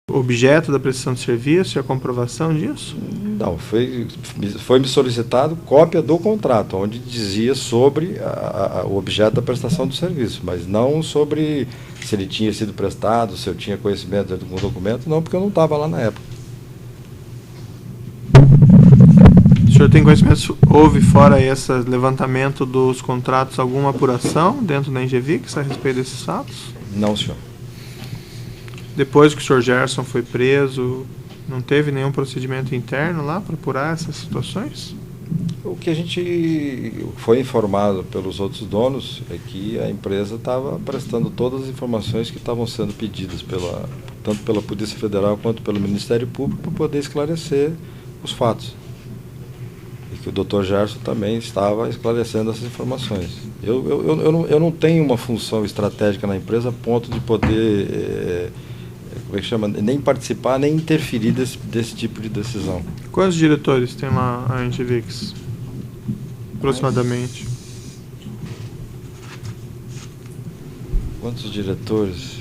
objeto da prestação de serviço e a comprovação disso? Não, foi-me solicitado cópia do contrato, onde dizia sobre o objeto da prestação do serviço, mas não sobre se ele tinha sido prestado, se eu tinha conhecimento de algum documento, não, porque eu não estava lá na época. O senhor tem conhecimento, houve fora esse levantamento dos contratos alguma apuração dentro da Engevix a respeito desses fatos? Não, senhor. Depois que o senhor Gerson foi preso, não teve nenhum procedimento interno lá para apurar essas situações? O que a gente foi informado pelos outros donos é que a empresa estava prestando todas as informações que estavam sendo pedidas tanto pela Polícia Federal quanto pelo Ministério Público para poder esclarecer os fatos. E que o Dr. Gerson também estava esclarecendo essas informações. Eu não tenho uma função estratégica na empresa a ponto de poder como é que chama? Nem participar, nem interferir desse tipo de decisão. Quantos diretores tem lá a Engevix? Aproximadamente. Quantos diretores?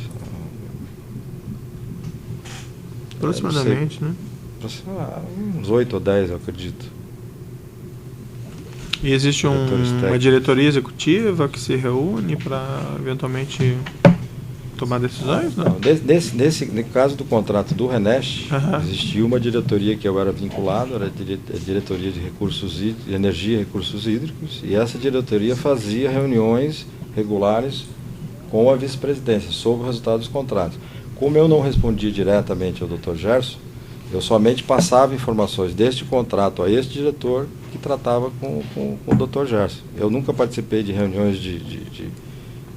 Aproximadamente, né? Uns 8 ou 10, eu acredito. E existe uma diretoria executiva que se reúne para eventualmente tomar decisões? Não, no caso do contrato do Renest, existia uma diretoria que eu era vinculado, era a diretoria de energia e recursos hídricos, e essa diretoria fazia reuniões regulares com a vice-presidência sobre o resultado dos contratos. Como eu não respondia diretamente ao Dr. Gerson, eu somente passava informações deste contrato a este diretor que tratava com o Dr. Gerson. Eu nunca participei de reuniões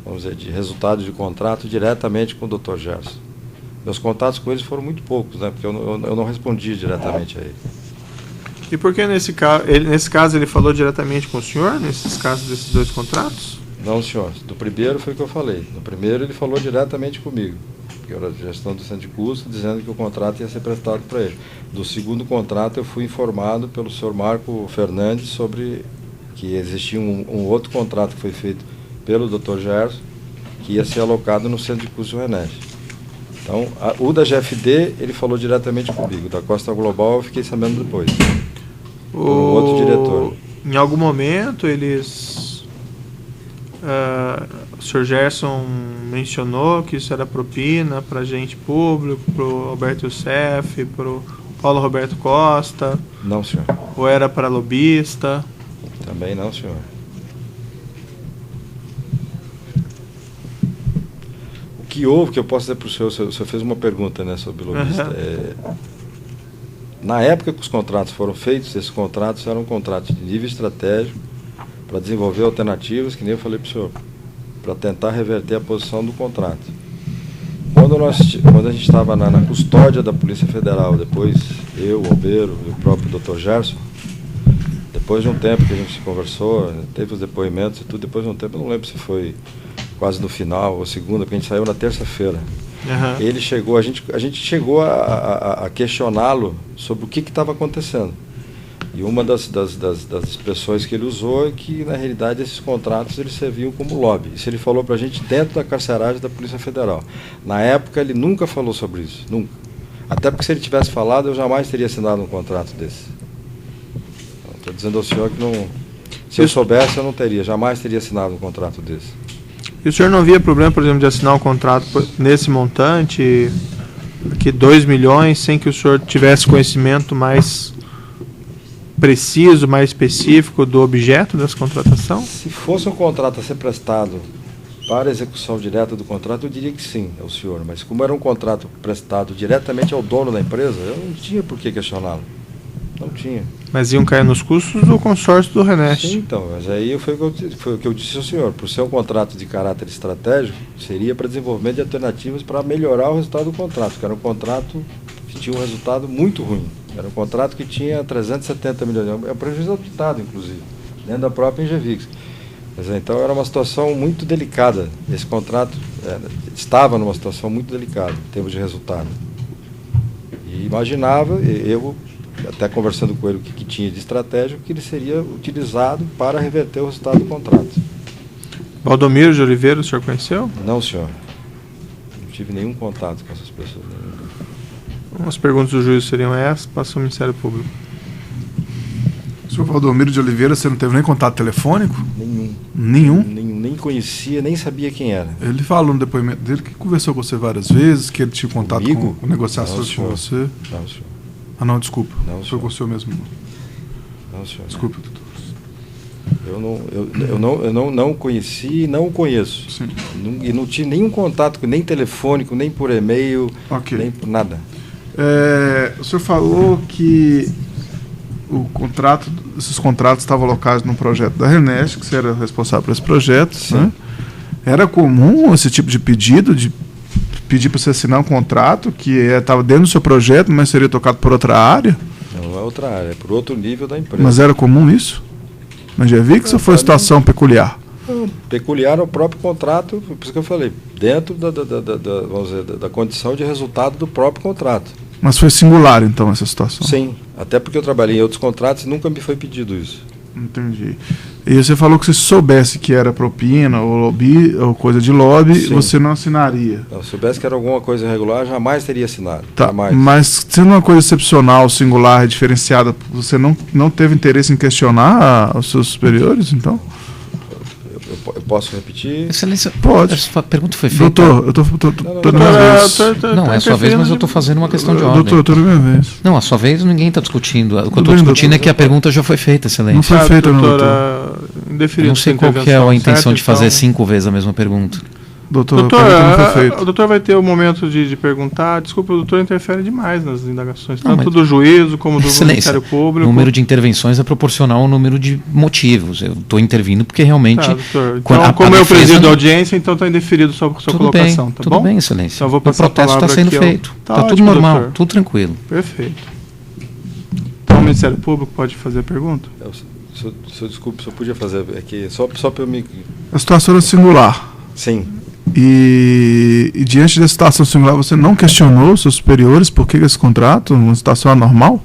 vamos dizer, de resultado de contrato diretamente com o Dr. Gerson. Meus contatos com eles foram muito poucos, né, porque eu não respondia diretamente a ele. E por que nesse caso ele falou diretamente com o senhor, nesses casos desses dois contratos? Não, senhor. Do primeiro foi o que eu falei. No primeiro ele falou diretamente comigo, que era a gestão do centro de custo, dizendo que o contrato ia ser prestado para ele. Do segundo contrato eu fui informado pelo senhor Marco Fernandes sobre que existia um outro contrato que foi feito pelo Dr. Gerson, que ia ser alocado no centro de custo do Renest. Então, o da GFD, ele falou diretamente comigo. Da Costa Global, eu fiquei sabendo depois. Um outro diretor. Em algum momento, o Sr. Gerson mencionou que isso era propina para agente público, para o Alberto Youssef, para o Paulo Roberto Costa? Não, senhor. Ou era para lobista? Também não, senhor. O que houve, que eu posso dizer para o senhor fez uma pergunta, né, sobre lobista. Na época que os contratos foram feitos, esses contratos eram contratos de nível estratégico para desenvolver alternativas, que nem eu falei para o senhor, para tentar reverter a posição do contrato. Quando a gente estava na custódia da Polícia Federal, depois eu, o Bombeiro e o próprio Dr. Gerson, depois de um tempo que a gente se conversou, teve os depoimentos e tudo, depois de um tempo, eu não lembro se foi quase no final ou segunda, porque a gente saiu na terça-feira. Ele chegou, a gente chegou a questioná-lo sobre o que estava acontecendo. E uma das expressões que ele usou é que, na realidade, esses contratos eles serviam como lobby. Isso ele falou para a gente dentro da carceragem da Polícia Federal. Na época, ele nunca falou sobre isso, nunca. Até porque se ele tivesse falado, eu jamais teria assinado um contrato desse. Estou dizendo ao senhor que não, se eu soubesse, eu não teria, jamais teria assinado um contrato desse. E o senhor não via problema, por exemplo, de assinar um contrato nesse montante, aqui 2 milhões, sem que o senhor tivesse conhecimento mais preciso, mais específico do objeto dessa contratação? Se fosse um contrato a ser prestado para a execução direta do contrato, eu diria que sim, ao senhor. Mas como era um contrato prestado diretamente ao dono da empresa, eu não tinha por que questioná-lo. Não tinha. Mas iam cair nos custos do consórcio do Renest. Sim, então, mas aí foi o que eu disse ao senhor. Por ser um contrato de caráter estratégico, seria para desenvolvimento de alternativas para melhorar o resultado do contrato, que era um contrato que tinha um resultado muito ruim. Era um contrato que tinha 370 milhões, é um prejuízo auditado, inclusive, dentro da própria Engevix. Então era uma situação muito delicada. Esse contrato estava numa situação muito delicada em termos de resultado. E imaginava, eu até conversando com ele o que tinha de estratégico, que ele seria utilizado para reverter o resultado do contrato. Valdomiro de Oliveira, o senhor conheceu? Não, senhor. Não tive nenhum contato com essas pessoas. as perguntas do juiz seriam essas, passa ao Ministério Público. Senhor Valdomiro de Oliveira, você não teve nem contato telefônico? Nenhum. Nem conhecia, nem sabia quem era. Ele falou no depoimento dele que conversou com você várias vezes, que ele tinha contato Comigo? com negociações com você. Não, senhor. Ah, não, desculpa. Não, foi com o senhor mesmo. Não, senhor. Desculpa, doutor. Eu não conheci e não o conheço. Sim. E não tive nenhum contato, nem telefônico, nem por e-mail, Ok. nem por nada. O senhor falou que esses contratos estavam alocados num projeto da Renest, que você era responsável por esse projeto. Né? Era comum esse tipo de pedido, de pedir para você assinar um contrato que estava dentro do seu projeto, mas seria tocado por outra área? Não é outra área, é por outro nível da empresa. Mas era comum isso? Na Gevix ou foi situação peculiar? Peculiar ao próprio contrato, por isso que eu falei, dentro vamos dizer, da condição de resultado do próprio contrato. Mas foi singular, então, essa situação? Sim, até porque eu trabalhei em outros contratos e nunca me foi pedido isso. Entendi. E você falou que se soubesse que era propina ou lobby, ou coisa de lobby, Sim. você não assinaria. Se eu soubesse que era alguma coisa irregular, jamais teria assinado. Tá, Jamais. mas sendo uma coisa excepcional, singular, diferenciada, você não teve interesse em questionar os seus superiores, então? Eu posso repetir? Excelência, Pode. a sua pergunta foi feita. Doutor, eu tô na minha vez. Não, é a sua vez, mas eu estou fazendo uma questão de ordem. Doutor, eu tô na minha vez. Não, a sua vez ninguém está discutindo. O que eu Tudo estou bem, discutindo doutor. é que a pergunta já foi feita, Excelência. Não foi feita, não, doutor. Eu não sei qual que é a intenção de fazer 5 vezes a mesma pergunta. Doutor, a pergunta não foi feita. O doutor vai ter o momento de perguntar. Desculpa, o doutor interfere demais nas indagações, Não, tanto mas- do juízo como do Excelência, Ministério Público. o número de intervenções é proporcional ao número de motivos. Eu estou intervindo porque realmente... Tá, doutor. quando Então, a como eu defesa presido a não- audiência, então está indeferido sua colocação, tá tudo bom? bem, Excelência. Então eu vou O passar a protesto está palavra sendo aqui ao- feito. Tá Está tudo ótimo, normal, doutor. tudo tranquilo. Perfeito. Então o Ministério Público pode fazer a pergunta? Desculpe, se eu podia fazer aqui, só para eu me... A situação era singular. Sim. E diante dessa situação singular, você não questionou os seus superiores por que esse contrato, uma situação anormal?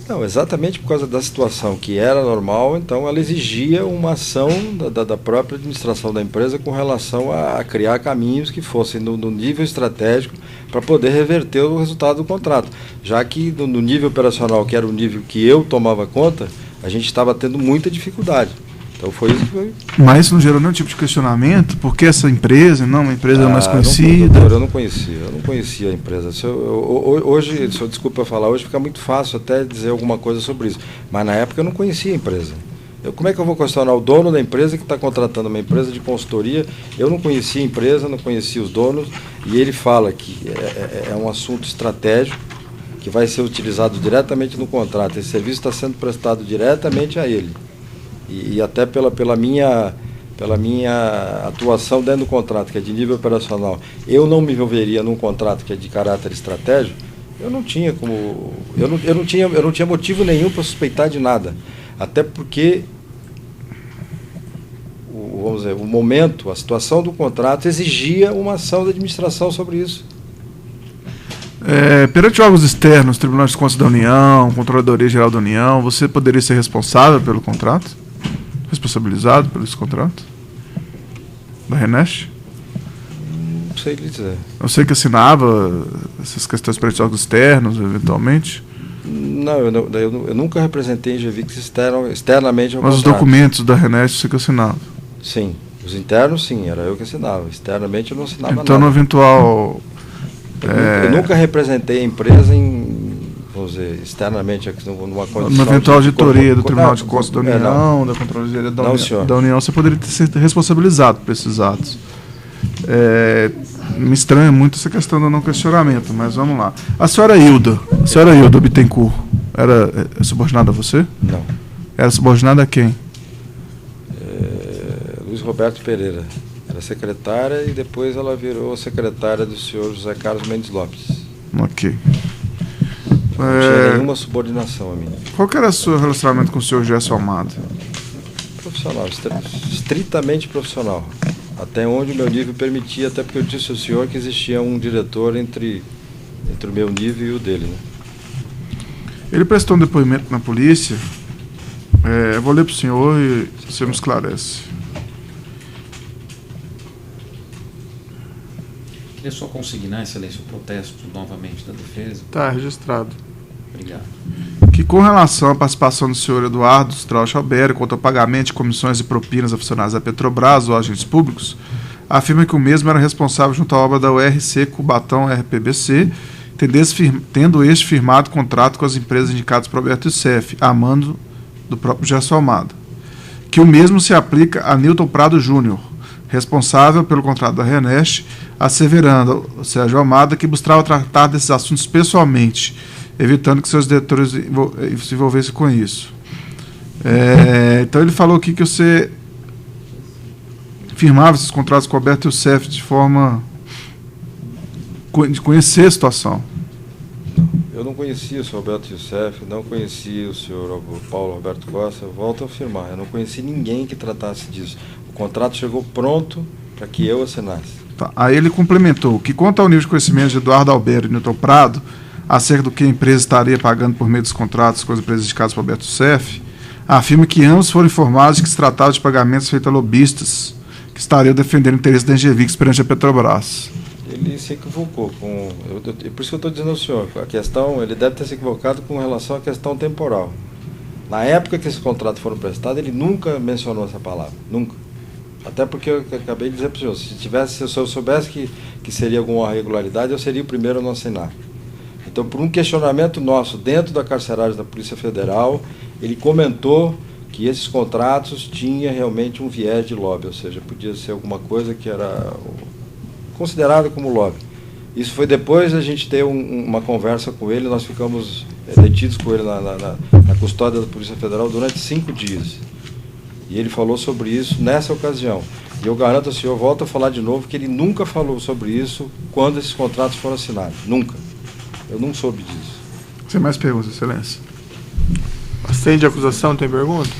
Não, exatamente por causa da situação que era normal, então ela exigia uma ação da própria administração da empresa com relação a criar caminhos que fossem no nível estratégico para poder reverter o resultado do contrato. Já que no nível operacional, que era o nível que eu tomava conta, a gente estava tendo muita dificuldade. Então foi isso que foi. Mas isso não gerou nenhum tipo de questionamento? Por que essa empresa, não uma empresa mais conhecida? Doutor, eu não conhecia a empresa. Hoje, desculpa falar, hoje fica muito fácil até dizer alguma coisa sobre isso. Mas na época eu não conhecia a empresa. Como é que eu vou questionar o dono da empresa que está contratando uma empresa de consultoria? Eu não conhecia a empresa, não conhecia os donos, e ele fala que é um assunto estratégico que vai ser utilizado diretamente no contrato. Esse serviço está sendo prestado diretamente a ele. E até pela minha atuação dentro do contrato, que é de nível operacional, eu não me envolveria num contrato que é de caráter estratégico. Eu não tinha motivo nenhum para suspeitar de nada, até porque o momento, a situação do contrato exigia uma ação da administração sobre isso. Perante órgãos externos, Tribunal de Contas da União, Controladoria Geral da União, você poderia ser responsável pelo contrato? Responsabilizado por esse contrato? Da Renest? Não sei lhe dizer. Eu sei que assinava essas questões perante órgãos externos, eventualmente. Não, eu nunca representei em Gevix externamente ao Mas os contrato. documentos da Renest você que assinava? Sim. Os internos, sim, era eu que assinava. Externamente eu não assinava então, nada. no eventual... Eu nunca representei a empresa vamos dizer, externamente, numa condição... Na eventual auditoria do Tribunal de Não, Contas da não. União, da Controladoria da União, você poderia ter sido responsabilizado por esses atos. Me estranha muito essa questão do não questionamento, mas vamos lá. A senhora Hilda Bittencourt, era subordinada a você? Não. Era subordinada a quem? Luiz Roberto Pereira. Era secretária e depois ela virou secretária do senhor José Carlos Mendes Lopes. Ok. Não tinha nenhuma subordinação a mim. Qual que era o seu relacionamento com o senhor Gerson Amado? Profissional, estritamente profissional. Até onde o meu nível permitia, até porque eu disse ao senhor que existia um diretor entre o meu nível e o dele. Né? Ele prestou um depoimento na polícia. Eu vou ler para o senhor e você me esclarece. Queria só consignar, Excelência, o protesto novamente da defesa. Está registrado. Obrigado. Que com relação à participação do senhor Eduardo Strauch Alberi quanto ao pagamento de comissões e propinas a funcionários da Petrobras ou agentes públicos, afirma que o mesmo era responsável junto à obra da URC Cubatão RPBC, tendo este firmado contrato com as empresas indicadas por Alberto Youssef, a mando do próprio Gerson Almada. Que o mesmo se aplica a Newton Prado Júnior, responsável pelo contrato da Renest, asseverando o Sérgio Almada que buscava tratar desses assuntos pessoalmente, evitando que seus diretores se envolvessem com isso. Então ele falou aqui que você firmava esses contratos com o Alberto Youssef de forma de conhecer a situação. Eu não conhecia o senhor Alberto Youssef, não conhecia o senhor Paulo Roberto Costa, eu volto a afirmar, eu não conheci ninguém que tratasse disso. O contrato chegou pronto para que eu assinasse. Tá. Aí ele complementou que, quanto ao nível de conhecimento de Eduardo Alberi e Newton Prado, acerca do que a empresa estaria pagando por meio dos contratos com as empresas indicadas por Alberto Youssef, afirma que ambos foram informados de que se tratava de pagamentos feitos a lobistas que estariam defendendo o interesse da Engevix perante a Petrobras. Ele se equivocou por isso que eu estou dizendo ao senhor, a questão, ele deve ter se equivocado com relação à questão temporal. Na época que esses contratos foram prestados, ele nunca mencionou essa palavra, nunca. Até porque eu acabei de dizer para o senhor, se eu soubesse que seria alguma irregularidade, eu seria o primeiro a não assinar. Então, por um questionamento nosso dentro da carceragem da Polícia Federal, ele comentou que esses contratos tinham realmente um viés de lobby, ou seja, podia ser alguma coisa que era considerada como lobby. Isso foi depois da gente ter uma conversa com ele, nós ficamos detidos com ele na custódia da Polícia Federal durante 5 dias. E ele falou sobre isso nessa ocasião. E eu garanto ao senhor, volto a falar de novo, que ele nunca falou sobre isso quando esses contratos foram assinados. Nunca. Eu não soube disso. Sem mais perguntas, Excelência. Assistente de acusação tem perguntas?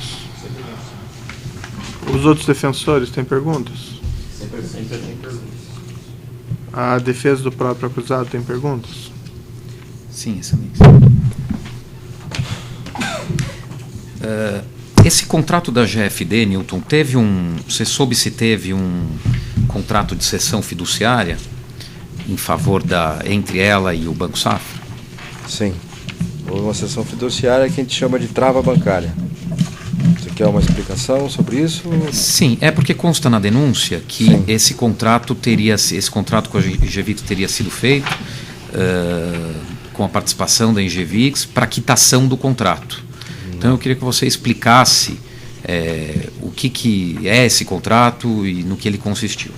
Os outros defensores têm perguntas? Sempre tem perguntas. A defesa do próprio acusado tem perguntas? Sim, Excelência. Esse contrato da GFD, Newton, você soube se teve um contrato de cessão fiduciária em favor entre ela e o Banco Safra? Sim. Houve uma cessão fiduciária que a gente chama de trava bancária. Você quer uma explicação sobre isso? Sim, é porque consta na denúncia que Sim. esse contrato com a Engevix teria sido feito com a participação da Engevix para quitação do contrato. Então eu queria que você explicasse o que é esse contrato e no que ele consistiu.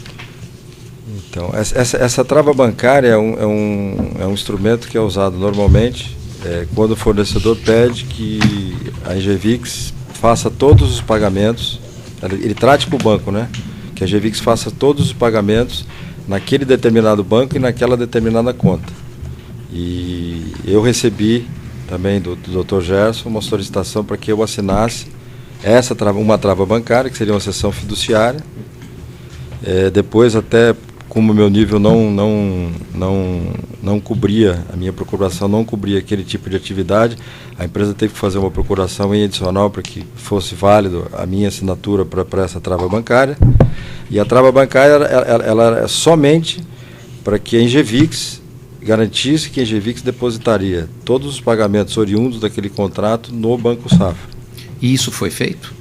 Então, essa trava bancária é um instrumento que é usado normalmente quando o fornecedor pede que a Engevix faça todos os pagamentos, ele trate com o banco, né? Que a Engevix faça todos os pagamentos naquele determinado banco e naquela determinada conta. E eu recebi também do Dr. Gerson uma solicitação para que eu assinasse uma trava bancária, que seria uma cessão fiduciária. Depois, até como o meu nível não cobria, a minha procuração não cobria aquele tipo de atividade, a empresa teve que fazer uma procuração em adicional para que fosse válido a minha assinatura para essa trava bancária. E a trava bancária ela era somente para que a Engevix garantisse que a Engevix depositaria todos os pagamentos oriundos daquele contrato no Banco Safra. E isso foi feito?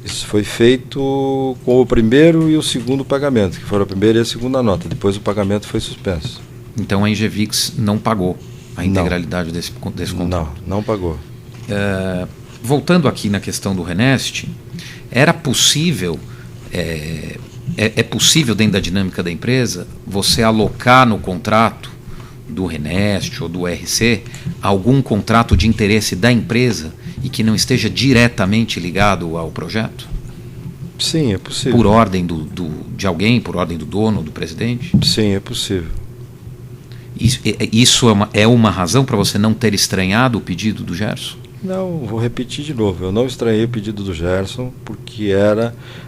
Isso foi feito com o primeiro e o segundo pagamento, que foram a primeira e a segunda nota. Depois o pagamento foi suspenso. Então a Engevix não pagou a integralidade desse contrato? Não pagou. Voltando aqui na questão do Renest, era possível, é possível dentro da dinâmica da empresa, você alocar no contrato do Renest ou do RC algum contrato de interesse da empresa e que não esteja diretamente ligado ao projeto? Sim, é possível. Por ordem de alguém, por ordem do dono, do presidente? Sim, é possível. Isso é uma razão para você não ter estranhado o pedido do Gerson? Não, vou repetir de novo. Eu não estranhei o pedido do Gerson, porque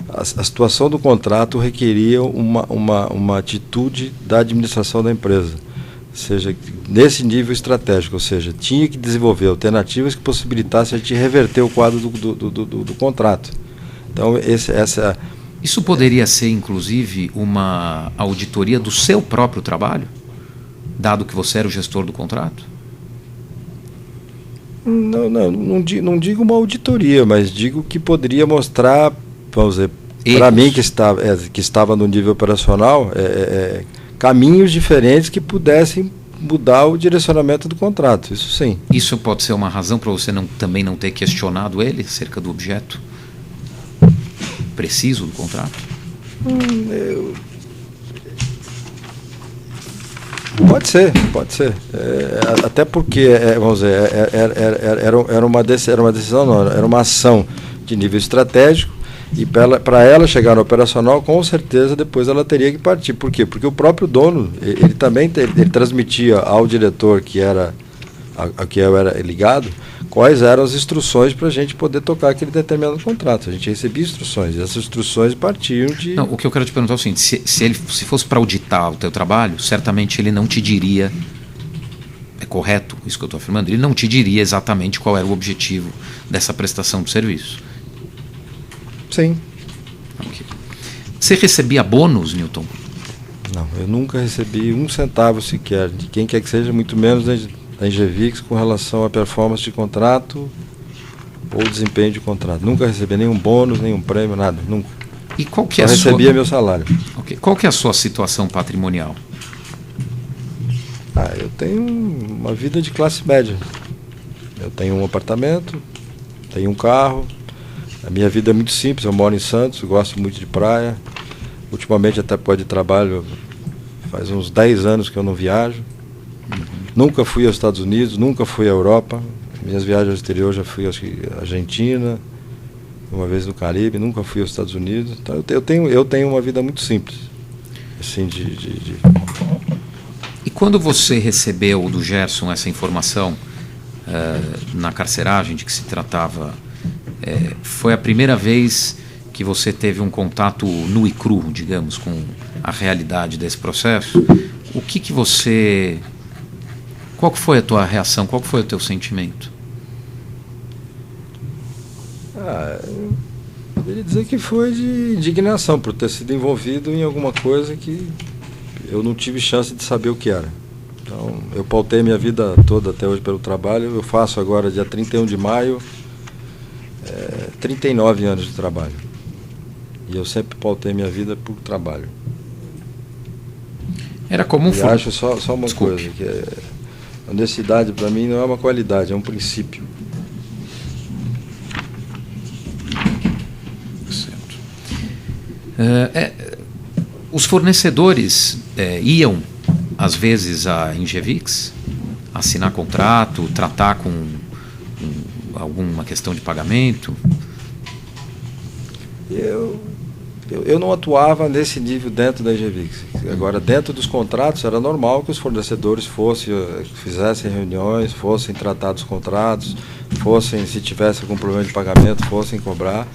a situação do contrato requeria uma atitude da administração da empresa. Ou seja, nesse nível estratégico, ou seja, tinha que desenvolver alternativas que possibilitassem a gente reverter o quadro do contrato. Então, Isso poderia ser, inclusive, uma auditoria do seu próprio trabalho, dado que você era o gestor do contrato? Não digo uma auditoria, mas digo que poderia mostrar, vamos dizer, para mim que estava no nível operacional, caminhos diferentes que pudessem mudar o direcionamento do contrato, isso sim. Isso pode ser uma razão para você também não ter questionado ele acerca do objeto preciso do contrato? Pode ser. Até porque, vamos dizer, era uma decisão, não, era uma ação de nível estratégico, e para ela chegar no operacional, com certeza depois ela teria que partir. Por quê? Porque o próprio dono, ele também ele transmitia ao diretor que era a que eu era ligado, quais eram as instruções para a gente poder tocar aquele determinado contrato. A gente recebia instruções, e essas instruções partiam de... Não, o que eu quero te perguntar é o seguinte, se fosse para auditar o teu trabalho, certamente ele não te diria, é correto isso que eu estou afirmando, ele não te diria exatamente qual era o objetivo dessa prestação de serviço. Sim. Okay. Você recebia bônus, Newton? Não, eu nunca recebi um centavo sequer, de quem quer que seja, muito menos da Engevix, com relação à performance de contrato ou desempenho de contrato. Nunca recebi nenhum bônus, nenhum prêmio, nada, nunca. E qual que Só recebia meu salário. Okay. Qual que é a sua situação patrimonial? Eu tenho uma vida de classe média. Eu tenho um apartamento, tenho um carro. A minha vida é muito simples, eu moro em Santos, gosto muito de praia. Ultimamente, até por causa de trabalho, faz uns 10 anos que eu não viajo. Nunca fui aos Estados Unidos, nunca fui à Europa. Minhas viagens ao exterior já fui à Argentina, uma vez no Caribe, nunca fui aos Estados Unidos. Então, eu tenho uma vida muito simples. Assim, E quando você recebeu do Gerson essa informação na carceragem de que se tratava... foi a primeira vez que você teve um contato nu e cru, digamos, com a realidade desse processo? O que você... Qual que foi a tua reação? Qual que foi o teu sentimento? Eu poderia dizer que foi de indignação por ter sido envolvido em alguma coisa que eu não tive chance de saber o que era. Então, eu pautei minha vida toda até hoje pelo trabalho. Eu faço agora, dia 31 de maio, 39 anos de trabalho. E eu sempre pautei minha vida por trabalho. Era comum... E acho só uma Desculpe. coisa, que a honestidade para mim não é uma qualidade, é um princípio. Certo. Os fornecedores iam, às vezes, à Engevix, assinar contrato, tratar com alguma questão de pagamento? Eu não atuava nesse nível dentro da Engevix. Agora, dentro dos contratos, era normal que os fornecedores fizessem reuniões, fossem tratar dos contratos, se tivesse algum problema de pagamento, fossem cobrar.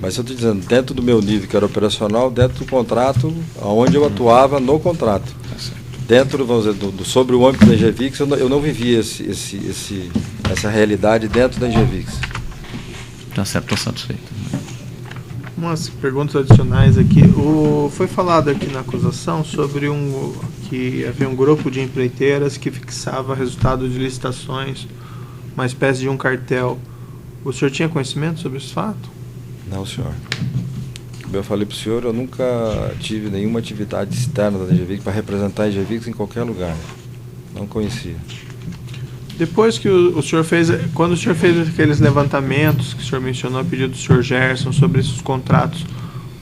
Mas eu estou dizendo, dentro do meu nível, que era operacional, dentro do contrato, onde eu atuava no contrato. Dentro, vamos dizer, sobre o âmbito da Engevix, eu não vivia essa realidade dentro da Engevix. Tá certo, estou satisfeito. Umas perguntas adicionais aqui. Foi falado aqui na acusação sobre que havia um grupo de empreiteiras que fixava resultado de licitações, uma espécie de um cartel. O senhor tinha conhecimento sobre esse fato? Não, senhor. Como eu falei para o senhor, eu nunca tive nenhuma atividade externa da Engevix para representar a Engevix em qualquer lugar. Não conhecia. Depois que o senhor quando o senhor fez aqueles levantamentos que o senhor mencionou a pedido do senhor Gerson sobre esses contratos,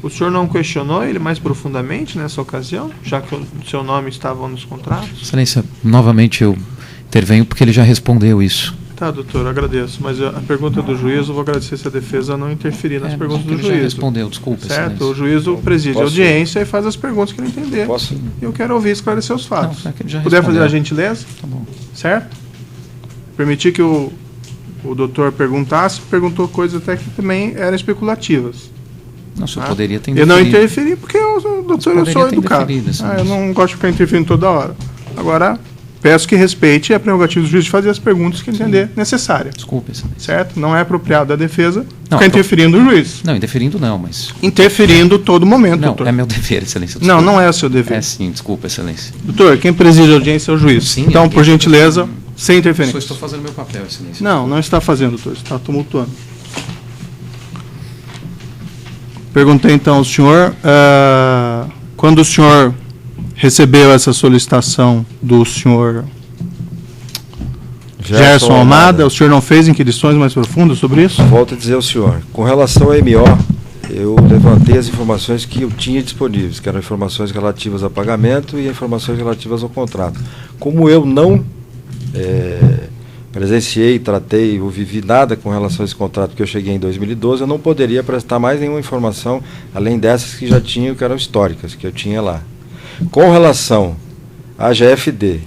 o senhor não questionou ele mais profundamente nessa ocasião, já que o seu nome estava nos contratos? Excelência, novamente eu intervenho porque ele já respondeu isso. Tá, doutor, agradeço. Mas a pergunta do juiz, eu vou agradecer se a defesa não interferir nas perguntas do ele juiz. Já respondeu, desculpa. Certo, Excelência. o juiz preside a audiência e faz as perguntas que ele entender. Posso? Eu quero ouvir e esclarecer os fatos. Não, é que ele já Puder fazer respondeu. a gentileza? Tá bom. Certo? Permitir que o doutor perguntou coisas até que também eram especulativas. Não, o senhor Tá? poderia ter Eu não interferido. interferi porque o doutor, eu Poderia sou ter educado. interferido, Eu não gosto de ficar interferindo toda hora. Agora, peço que respeite a prerrogativa do juiz de fazer as perguntas que entender necessárias. Desculpe, excelência. Certo? Não é apropriado da defesa Não, ficar interferindo no juiz. Não, interferindo não, mas... Interferindo todo momento, Não, doutor. é meu dever, excelência. Não, desculpe. não é o seu dever. É sim, desculpa, excelência. Doutor, quem preside a audiência é o juiz. Sim, então, eu- por gentileza, sem Só interferência. estou fazendo meu papel, excelência. Não, não está fazendo, doutor. Está tumultuando. Perguntei então ao senhor, quando o senhor recebeu essa solicitação do senhor Gerson Almada, o senhor não fez inquirições mais profundas sobre isso? Volto a dizer ao senhor, com relação ao MO, eu levantei as informações que eu tinha disponíveis, que eram informações relativas a pagamento e informações relativas ao contrato. Como eu não presenciei, tratei ou vivi nada com relação a esse contrato, porque eu cheguei em 2012, eu não poderia prestar mais nenhuma informação, além dessas que já tinham, que eram históricas, que eu tinha lá. Com relação à GFD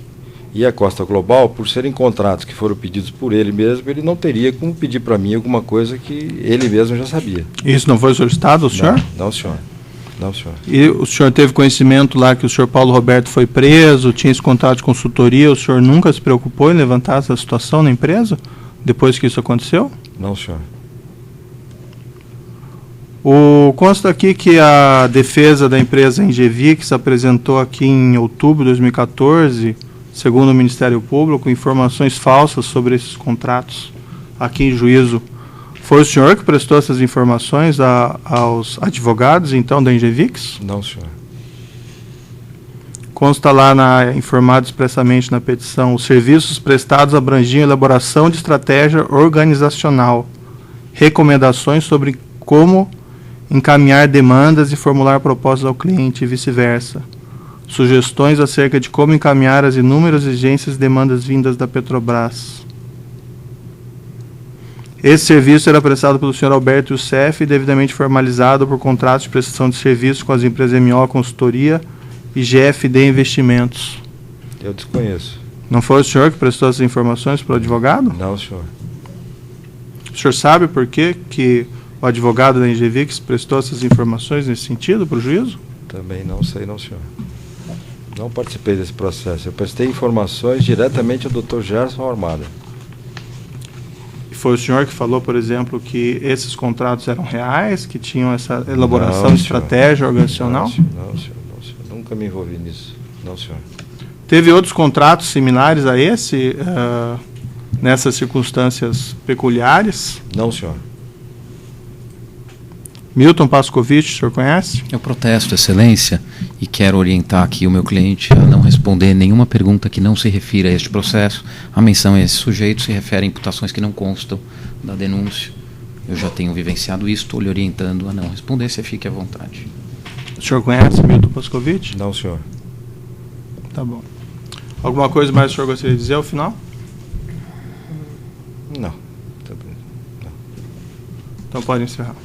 e a Costa Global, por serem contratos que foram pedidos por ele mesmo, ele não teria como pedir para mim alguma coisa que ele mesmo já sabia. Isso não foi solicitado ao senhor? Não, senhor. Não, senhor. E o senhor teve conhecimento lá que o senhor Paulo Roberto foi preso, tinha esse contrato de consultoria, o senhor nunca se preocupou em levantar essa situação na empresa, depois que isso aconteceu? Não, senhor. Consta aqui que a defesa da empresa Engevix apresentou aqui em outubro de 2014, segundo o Ministério Público, informações falsas sobre esses contratos aqui em juízo. Foi o senhor que prestou essas informações aos advogados, então, da Engevix? Não, senhor. Consta lá, informado expressamente na petição, os serviços prestados abrangiam elaboração de estratégia organizacional, recomendações sobre como encaminhar demandas e formular propostas ao cliente e vice-versa, sugestões acerca de como encaminhar as inúmeras exigências e demandas vindas da Petrobras. Esse serviço era prestado pelo senhor Alberto Youssef e devidamente formalizado por contratos de prestação de serviço com as empresas MO Consultoria e GFD Investimentos. Eu desconheço. Não foi o senhor que prestou essas informações para o advogado? Não, senhor. O senhor sabe por que o advogado da Engevix prestou essas informações nesse sentido para o juízo? Também não sei, não, senhor. Não participei desse processo. Eu prestei informações diretamente ao Dr. Gerson Almada. E foi o senhor que falou, por exemplo, que esses contratos eram reais, que tinham essa elaboração Não, de estratégia organizacional? Não, senhor. Não, senhor. Nunca me envolvi nisso. Não, senhor. Teve outros contratos similares a esse, nessas circunstâncias peculiares? Não, senhor. Milton Pascovitch, o senhor conhece? Eu protesto, excelência, e quero orientar aqui o meu cliente a não responder nenhuma pergunta que não se refira a este processo. A menção a esse sujeito se refere a imputações que não constam da denúncia. Eu já tenho vivenciado isso, estou lhe orientando a não responder, você fique à vontade. O senhor conhece Milton Pascovitch? Não, senhor. Tá bom. Alguma coisa mais o senhor gostaria de dizer ao final? Não. Então pode encerrar.